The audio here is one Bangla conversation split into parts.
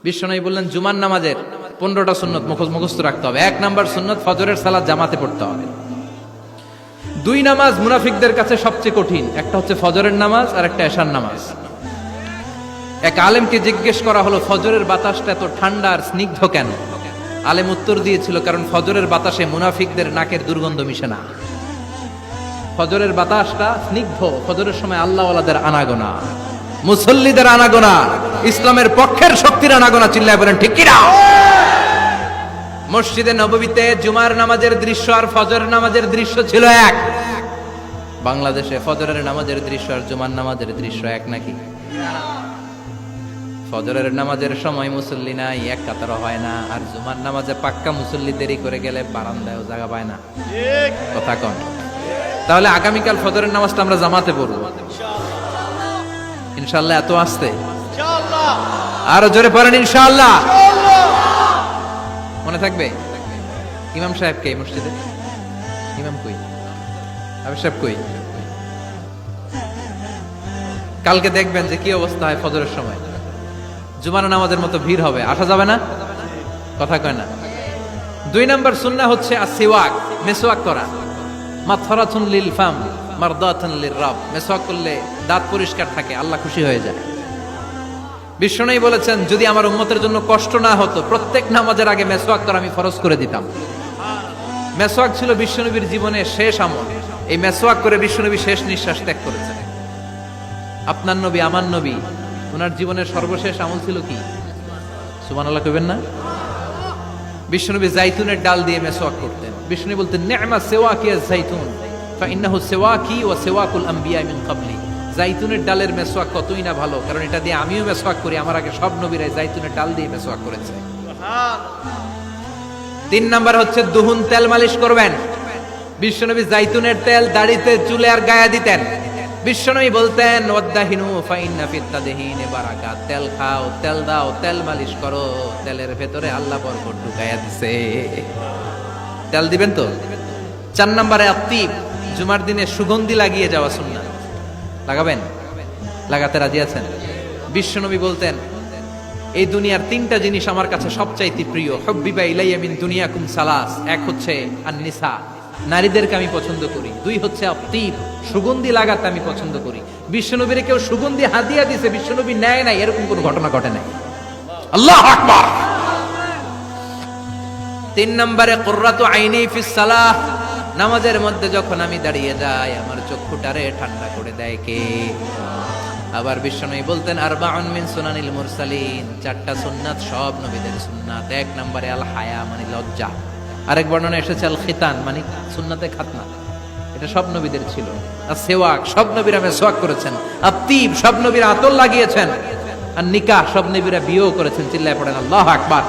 বিশ্বনবী বললেন জুমার নামাজের 15টা সুন্নত মুখস্থ রাখতে হবে। 1 নাম্বার সুন্নত ফজরের সালাত জামাতে পড়তে হবে। 2 নামাজ মুনাফিকদের কাছে সবচেয়ে কঠিন, একটা হচ্ছে ফজরের নামাজ আর একটা এশার নামাজ। এক আলেমকে জিজ্ঞেস করা হলো ফজরের বাতাসটা এত ঠান্ডা আর স্নিগ্ধ কেন? আলেম উত্তর দিয়েছিল, কারণ ফজরের বাতাসে মুনাফিকদের নাকের দুর্গন্ধ মিশে না। ফজরের বাতাসটা স্নিগ্ধ, ফজরের সময় আল্লাহওয়ালাদের আনাগোনা, মুসল্লিদের আনাগোনা, ইসলামের পক্ষের শক্তির আনাগোনা। চিল্লায় বলেন ঠিক কি না? মসজিদে নববীতে জুমার নামাজের দৃশ্য আর ফজরের নামাজের দৃশ্য ছিল এক। বাংলাদেশে ফজরের নামাজের দৃশ্য আর জুমার নামাজের দৃশ্য এক নাকি? ফজরের নামাজের সময় মুসল্লি নাই, এক কাতার হয় না, আর জুমার নামাজে পাক্কা মুসল্লি দেরি করে গেলে বারান্দায়ও জায়গা পায় না। কথা কন। তাহলে আগামীকাল ফজরের নামাজটা আমরা জামাতে পড়ব ইনশাআল্লাহ। এত আসতে আরো জোরে পড়েন ইনশাআল্লাহ। মনে থাকবে? ইমাম সাহেব কে মসজিদে? ইমাম কই? আবু সাহেব কই? কালকে দেখবেন যে কি অবস্থা হয় ফজরের সময়। জুমার নামাজের মতো ভিড় হবে, আসা যাবে না। কথা কয় না। 2 নাম্বার সুন্নাহ হচ্ছে আসওয়াক, মেসওয়াক করা। মাথরাতুন লিল ফাম মারদাতুন লির রাব। মেসওয়াক করলে দাঁত পরিষ্কার থাকে, আল্লাহ খুশি হয়ে যায়। বিশ্বনবী বলেছেন, যদি আমার উম্মতের জন্য কষ্ট না হতো প্রত্যেক নামাজের আগে মেসওয়াক করা আমি ফরজ করে দিতাম। মেসওয়াক ছিল বিশ্বনবীর জীবনের শেষ আমল। এই মেসওয়াক করে বিশ্বনবী শেষ নিঃশ্বাস ত্যাগ করেছেন। আপনার নবী, আমার নবী, ওনার জীবনের সর্বশেষ আমল ছিল কি? সুবহানাল্লাহ কইবেন না? বিশ্বনবী জাইতুনের ডাল দিয়ে মেসওয়াক করতেন। বিশ্বনবী বলতেন, নি'মা সিওয়াকিয়া জাইতুন ফাইন্নাহু সিওয়াকি ওয়া সিওয়াকুল আমবিয়া মিন ক্বাবলি। জাইতুনের ডালের মেসওয়াক কতই না ভালো, কারণ এটা দিয়ে আমিও মেসওয়াক করি, আমার আগে সব নবীরাই জাইতুনের ডাল দিয়ে মেসওয়াক করেছে। 3 নাম্বার হচ্ছে দুহুন, তেল মালিশ করবেন। বিশ্বনবী জাইতুনের তেল দাড়িতে, চুলে আর গায়ে দিতেন। বিশ্বনবী বলতেন, ওয়াদাহিনু ফাইন্না ফিত তাদহিনি বারাকাত। তেল খাও, তেল দাও, তেল মালিশ করো, তেলের ভেতরে আল্লাহ বরকত ঢুকাইয়া দিছে। তেল দিবেন তো। 4 নম্বরে আত্তিব, জুমার দিনে সুগন্ধি লাগিয়ে যাওয়া সুন্নাত। লাগাবেন? লাগাতে রাজি আছেন? বিশ্বনবী বলতেন, এই দুনিয়ার 3টা জিনিস আমার কাছে সবচাইতে প্রিয়। হুব্বিবা ইলাইয়া মিন দুনিয়াকুম সালাস। 1 হচ্ছে আন-নিসা, নারীদেরকে আমি পছন্দ করি। 2 হচ্ছে আত্তিব, সুগন্ধি লাগাতে আমি পছন্দ করি। বিশ্বনবীর কেউ সুগন্ধি হাদিয়া দিয়েছে, বিশ্বনবী নেয় নাই, এরকম কোনো ঘটনা ঘটে নাই। আল্লাহু আকবার। 3 নম্বরে কুররাতু আইনি ফিস সালাহ। নামাজের মধ্যে যখন আমি দাঁড়িয়ে যাই আমার চক্ষুটারে ঠান্ডা করে দেয় কে? আবার বিশ্বনবী বলতেন, আরবাউন মিন সুনানিল মুরসালিন। 4টা সুন্নাত সব নবীদের সুন্নাত। 1 নম্বরে আল হায়া, মানে লজ্জা। আরেক বর্ণনা এসেছে আল খিতান, মানে সুন্নাতে খাতনা। এটা সব নবীদের ছিল। আর সেওয়াক, সব নবীরা মেসওয়াক করেছেন। আত্তিব, সব নবীরা আতর লাগিয়েছেন। আর নিকাহ, সব নবীরা বিয়েও করেছেন। চিল্লায় পড়েন আল্লাহু আকবার।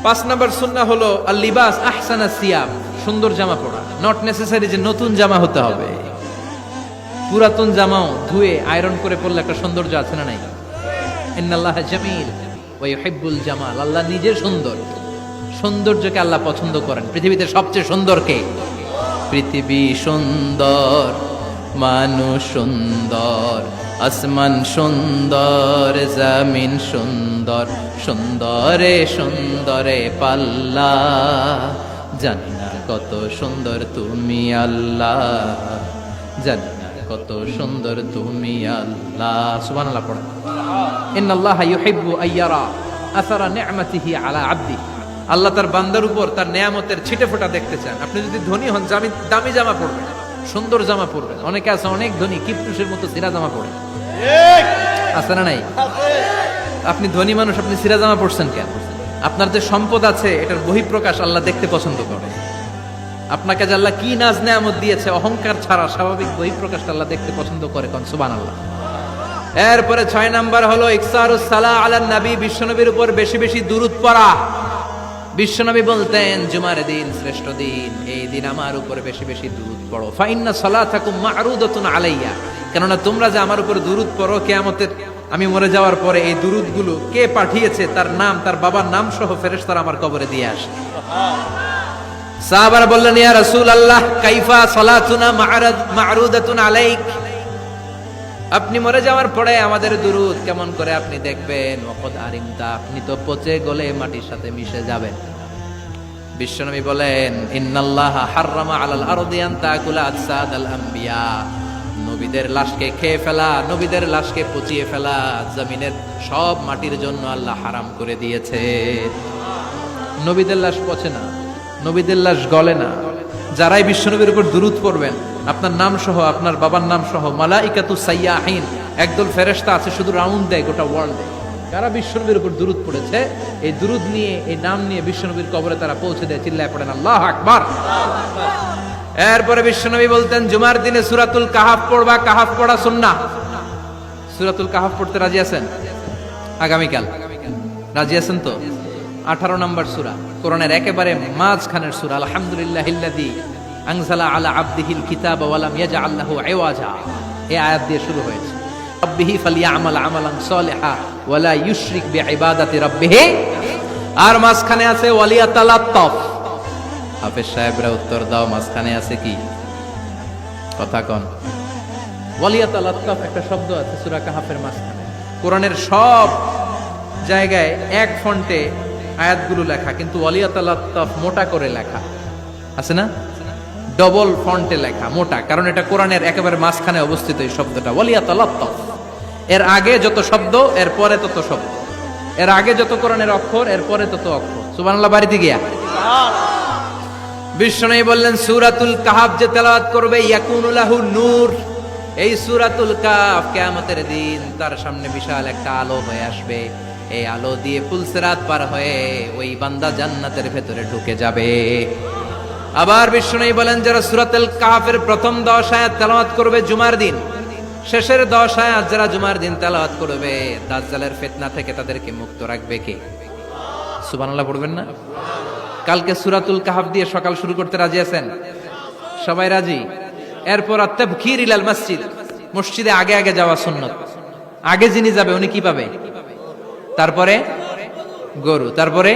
5 নম্বর সুন্নাহ হলো আল লিবাস আহসানা সিয়াব, সুন্দর জামা পরা। নট নেসেসারি যে নতুন জামা হতে হবে, পুরাতন জামাও ধুয়ে আয়রন করে পরলে একটা সৌন্দর্য আছে না নাই? ইন্নাল্লাহা জামিল ওয়া ইউহিব্বুল জামাল। আল্লাহ নিজে সুন্দর, সৌন্দর্যকে আল্লাহ পছন্দ করেন। পৃথিবীতে সবচেয়ে সুন্দর কে? পৃথিবী সুন্দর, মানুষ সুন্দর, আসমান সুন্দর, জমিন সুন্দর, সুন্দরে সুন্দরে পাল্লা। জানি না কত সুন্দর তুমি আল্লাহ, জানি না কত সুন্দর তুমি আল্লাহ। সুবহানাল্লাহ পড়েন। ইন্নাল্লাহা ইউহিব্বু আইয়ারা আসারা নি'মাতিহি আলা আবদিহি। আল্লাহ তার বান্দার উপর তার নেয়ামতের ছিটে ফোঁটা দেখতে চান। আপনি যদি ধনী হন, দামি জামা পরবেন, সুন্দর জামা পরবেন। অনেকে আছে অনেক ধনী, কিপটুসের মতো সিরা জামা পরে। আছে না নাই? আপনি ধনী মানুষ, আপনি সিরা জামা পরছেন কেন? আপনার যে সম্পদ আছে এটার বহিঃপ্রকাশ আল্লাহ দেখতে পছন্দ করে। আপনাকে যে আল্লাহ কি নাজ নেয়ামত দিয়েছে, অহংকার ছাড়া স্বাভাবিক বহিঃপ্রকাশ আল্লাহ দেখতে পছন্দ করে। কোন সুবহানাল্লাহ। এরপরে 6 নাম্বার হলো ইকসারুস সালাহ আলান নবী, বিশ্বনবীর উপর বেশি বেশি দুরূদ পড়া। বিশ্বনবী বলতেন, জুমার দিন শ্রেষ্ঠ দিন, এই দিন আমার উপর বেশি বেশি দুরূদ পড়ো। ফাইন্না সালাতাকুম মা'রুদাতুন আলাইয়া। কেননা তোমরা যে আমার উপর দুরূদ পড়ো, কিয়ামতের আমি মরে যাওয়ার পরে এই দুরূদগুলো কে পাঠিয়েছে তার নাম, তার বাবার নাম সহ ফেরেশতারা আমার কবরে দিয়ে আসে। সাহাবারা বললেন, ইয়া রাসূলুল্লাহ কাইফা সালাতুনা মা'রুদাতুন আলাইক। আপনি মরে যাওয়ার পরে আমাদের দুরূদ কেমন করে আপনি দেখবেন? ওয়াকাদ আরিমতা, আপনি তো পচে গলে মাটির সাথে মিশে যাবেন। বিশ্বনবী বলেন, ইন্নাল্লাহা হাররামা আলাল আরদি আন তাকুলা আজসাদাল আম্বিয়া, নবীদের লাশকে খেয়ে ফেলা, নবীদের লাশকে পচিয়ে ফেলা জমিনের সব মাটির জন্য আল্লাহ হারাম করে দিয়েছে। নবীদের লাশ পচে না, নবীদের লাশ গলে না। যারাই বিশ্বনবীর উপর দুরূদ পড়বেন, আপনার নাম সহ, আপনার বাবার নাম সহ, মালাইকাতু সাইয়াহিন, একদল ফেরেশতা আছে শুধু রাউন্ড দেয় গোটা ওয়ার্ল্ডে। যারা বিশ্বনবীর উপর দুরূদ পড়েছে, এই দুরূদ নিয়ে, এই নাম নিয়ে বিশ্বনবীর কবরে তারা পৌঁছে দেয়। চিল্লায় পড়েন আল্লাহু আকবার। এরপরে বিশ্বনবী বলতেন, জুমার দিনে সূরাতুল কাহাফ পড়বা। কাহাফ পড়া সুন্নাহ। সূরাতুল কাহাফ পড়তে রাজি আছেন? আগামীকাল রাজি আছেন তো? 18 নম্বর সূরা, কোরআনের একেবারে মাঝখানের সূরা। আলহামদুলিল্লাহিল্লাযী আনজালা আলা আবদিহিল কিতাবা ওয়া লাম ইয়াজআল লাহু ইওয়াজা, এই আয়াত দিয়ে শুরু হয়েছে। রাব্বিহি ফালইয়ামাল আমালান সালিহা ওয়া লা ইউশরিক বিইবাদাতি রাব্বিহি। আর মাঝখানে আছে ওয়ালিয়াতালাত্তাফ। হাফেজ সাহেবরা উত্তর দাও, মাঝখানে আছে কি? কথা কন। ওয়ালিয়াতালাত্তাফ একটা শব্দ আছে সূরা কাহাফের মাঝখানে। কোরআনের সব জায়গায় এক ফন্টে আয়াতগুলো লেখা, কিন্তু ওয়ালিয়াতালাত্তাফ মোটা করে লেখা আছে না? ডবল ফন্টে লেখা, মোটা, কারণ এটা কোরআনের একেবারে মাঝখানে অবস্থিত এই শব্দটা ওয়ালিয়াতালাত্তাফ। এর আগে যত শব্দ, এর পরে তত শব্দ। এর আগে যত কোরআনের অক্ষর, এর পরে তত অক্ষর। সুবহানাল্লাহ বাড়িতে গিয়া বিশ্বনবী বললেন, সূরাতুল কাহাফ যে তেলাওয়াত করবে ইয়াকুনু লাহু নূর, এই সূরাতুল কাহাফ কিয়ামতের দিন তার সামনে বিশাল একটা আলো হয়ে আসবে। এই আলো দিয়ে পুলসিরাত পার হয়ে ওই বান্দা জান্নাতের ভেতরে ঢুকে যাবে। আবার বিশ্বনবী বলেন, যারা সূরাতুল কাহাফের প্রথম 10 আয়াত তেলাওয়াত করবে জুমার দিন, শেষের 10 আয়াত যারা জুমার দিন তেলাওয়াত করবে, দাজ্জালের ফিতনা থেকে তাদেরকে মুক্ত রাখবে কে? সুবহানাল্লাহ পড়বেন না? কালকে সূরাতুল কাহাফ দিয়ে সকাল শুরু করতে রাজি আছেন? সবাই রাজি? এরপর আত-তাবকির ইলাল মসজিদ, মসজিদে আগে আগে যাওয়া সুন্নাত। আগে যিনি যাবে উনি কি পাবে? তারপরে গরু, তারপরে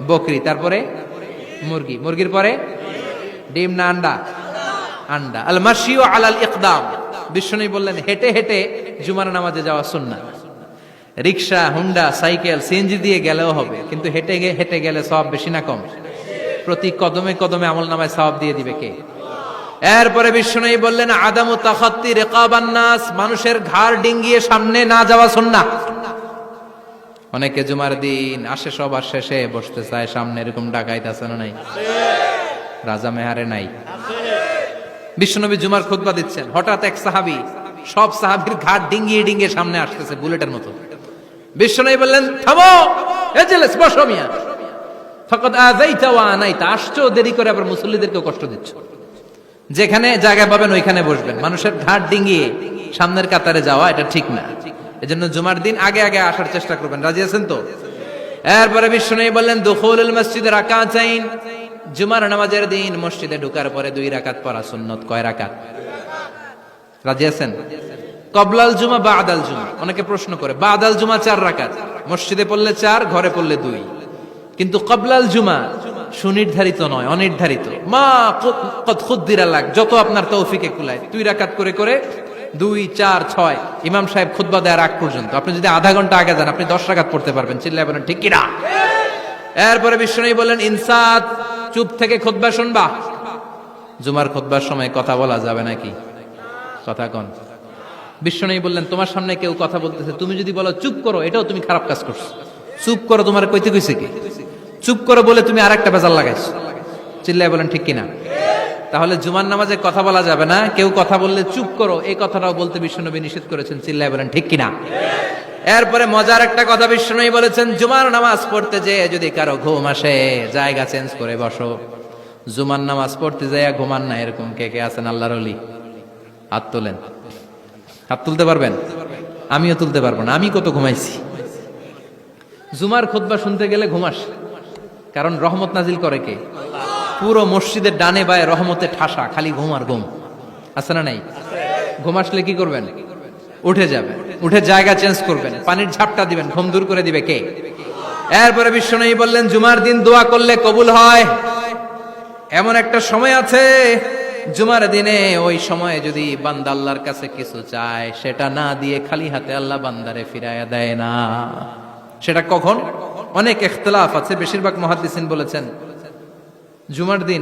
বকরি, তারপরে মুরগি, মুরগির পরে ডিম না আন্ডা? আন্ডা। আল মাশিউ আলাল ইকদাম, বিশ্বনবী বললেন হেঁটে হেঁটে জুমার নামাজে যাওয়া সুন্নাহ। রিকশা, হুন্ডা, সাইকেল, সিএনজি দিয়ে গেলেও হবে, কিন্তু হেঁটে হেঁটে গেলে সওয়াব বেশি না কম? প্রতি কদমে কদমে আমলনামায় সওয়াব দিয়ে দিবে কে? এরপরে বিশ্বনবী বললেন, আদামু তাখাত্তি রিকাবান নাস, মানুষের ঘাড় ডিঙ্গিয়ে সামনে না যাওয়া সুন্নাহ। অনেকে জুমার দিন আসে, সবার শেষে বসতে চায় সামনে, এরকম ডাকাইত আছে না নাই? রাজা মেহারে নাই? বিশ্বনবী জুমার খুতবা দিচ্ছেন, হঠাৎ এক সাহাবী সব সাহাবীর ঘাড় ডিঙ্গিয়ে ডিঙ্গিয়ে সামনে আসতেছে বুলেটের মতো। বিশ্বনবী বললেন, থামো, এজলিস, বসো মিয়া, ফাকাদ আযাইতা ওয়া আনাইতা, আসছো দেরি করে আবার মুসল্লিদেরকে কষ্ট দিচ্ছ। যেখানে জায়গা পাবেন ওইখানে বসবেন। মানুষের ঘাড় ডিঙ্গিয়ে সামনের কাতারে যাওয়া এটা ঠিক না। এজন্য জুমার দিন আগে আগে আসার চেষ্টা করবেন। রাজি আছেন তো? এরপরে বিশ্বনবী বললেন, দুখুলুল মসজিদে রাকাতাইন, জুমার নামাজের দিন মসজিদে ঢোকার পরে 2 রাকাত পড়া সুন্নাত। কয় রাকাত? রাজি আছেন? কবলাল জুমা, বাদাল জুমা। অনেকে প্রশ্ন করে, বাদাল জুমা 4 রাকাত, মসজিদে পড়লে 4, ঘরে পড়লে 2। কিন্তু কবলাল জুমা সুনির্ধারিত নয়, অনির্ধারিত। মা কদ খুদ্দিরা লাক, যত আপনার তৌফিকে কুলায় 2 রাকাত করে করে 2, 4, 6 ইমাম সাহেব খুতবা দেওয়ার আগ পর্যন্ত। আপনি যদি আধা ঘন্টা আগে যান, আপনি 10 রাকাত পড়তে পারবেন। চিল্লায় বলেন ঠিক কিনা? এরপরে বিশ্বনবী বললেন, ইনসাত, চুপ থেকে খুতবা শুনবা। জুমার খুতবার সময় কথা বলা যাবে নাকি? কথা কন। বিশ্বনবী বললেন, তোমার সামনে কেউ কথা বলতেছে, তুমি যদি বলো চুপ করো, এটাও তুমি খারাপ কাজ করছো। চুপ করো তোমার কইতে কইছে কি? চুপ করো বলে তুমি আরেকটা বেজাল লাগাইছো। চিল্লায় বলেন ঠিক কিনা? তাহলে জুমার নামাজে কথা বলা যাবে না। কেউ কথা বললে চুপ করো, এই কথাটাও বলতে বিশ্বনবী নিষেধ করেছেন। চিল্লায় বলেন ঠিক কিনা? এরপরে মজার একটা কথা বিশ্বনবী বলেছেন, জুমার নামাজ পড়তে যেয়ে যদি কারো ঘুম আসে, জায়গা চেঞ্জ করে বসো। জুমার নামাজ পড়তে যেয়ে ঘুমান না, এরকম কে কে আছেন আল্লাহর ওলি? হাত তোলেন। হাত তুলতে পারবেন? আমিও তুলতে পারবো না, আমি কত ঘুমাইছি। জুমার খুতবা শুনতে গেলে ঘুম আসে, কারণ রহমত নাজিল করে কে? পুরো মসজিদের ডানে বায়ে রহমতে ঠাসা, খালি ঘুম আর ঘুম। আছে না নাই? ঘুম আসলে কি করবেন? উঠে যাবেন, উঠে জায়গা চেঞ্জ করবেন, পানির ঝাপটা দিবেন, ঘুম দূর করে দিবে কে? এরপরে বিশ্বনবী বললেন, জুমার দিন দোয়া করলে কবুল হয়। এমন একটা সময় আছে জুমার দিনে ওই সময়ে যদি বান্দা আল্লাহর কাছে কিছু চায়, সেটা না দিয়ে খালি হাতে আল্লাহ বান্দারে ফিরাইয়া দেয় না। সেটা কখন? অনেক ইখতিলাফ আছে, বেশিরভাগ মুহাদ্দিসিন বলেছেন জুমার দিন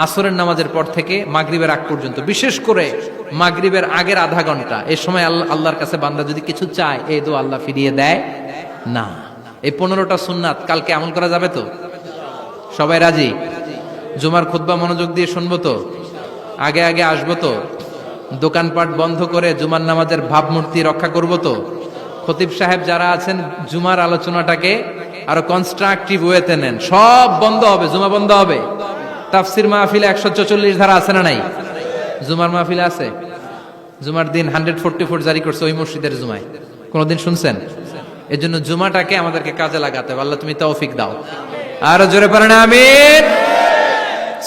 আসরের নামাজের পর থেকে মাগরিবের আগ পর্যন্ত, বিশেষ করে মাগরিবের আগের আধা ঘন্টা, এই সময় আল্লাহর কাছে বান্দা যদি কিছু চায়, এই দোয়া আল্লাহ ফিরিয়ে দেয় না। এই 15টা সুন্নাত কালকে আমল করা যাবে তো? সবাই রাজি? জুমার খুতবা মনোযোগ দিয়ে শুনবো তো? আগে আগে আসবো তো? দোকানপাট বন্ধ করে জুমার নামাজের ভাবমূর্তি রক্ষা করবো তো? খতিব সাহেব যারা আছেন, জুমার আলোচনাটাকে আরো কনস্ট্রাকটিভ ওয়েতে নেন। সব বন্ধ হবে, জুমা বন্ধ হবে। তাফসির মাহফিলে 144 ধারা আছে না নাই? জুমার মাহফিলে আছে। জুমার দিন 144 জারি করছে ওই মসজিদের জুমায়, কোনদিন শুনছেন? এর জন্য জুমাটাকে আমাদেরকে কাজে লাগাতে হবে। আল্লাহ তুমি তৌফিক দাও। আরো জোরে পড়েন আমিন।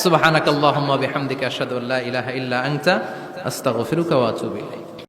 সুবহানাকাল্লাহুম্মা বিহামদিকা আশহাদু আল্লা ইলাহা ইল্লা আনতা আস্তাগফিরুকা ওয়া আতুবু ইলাইক।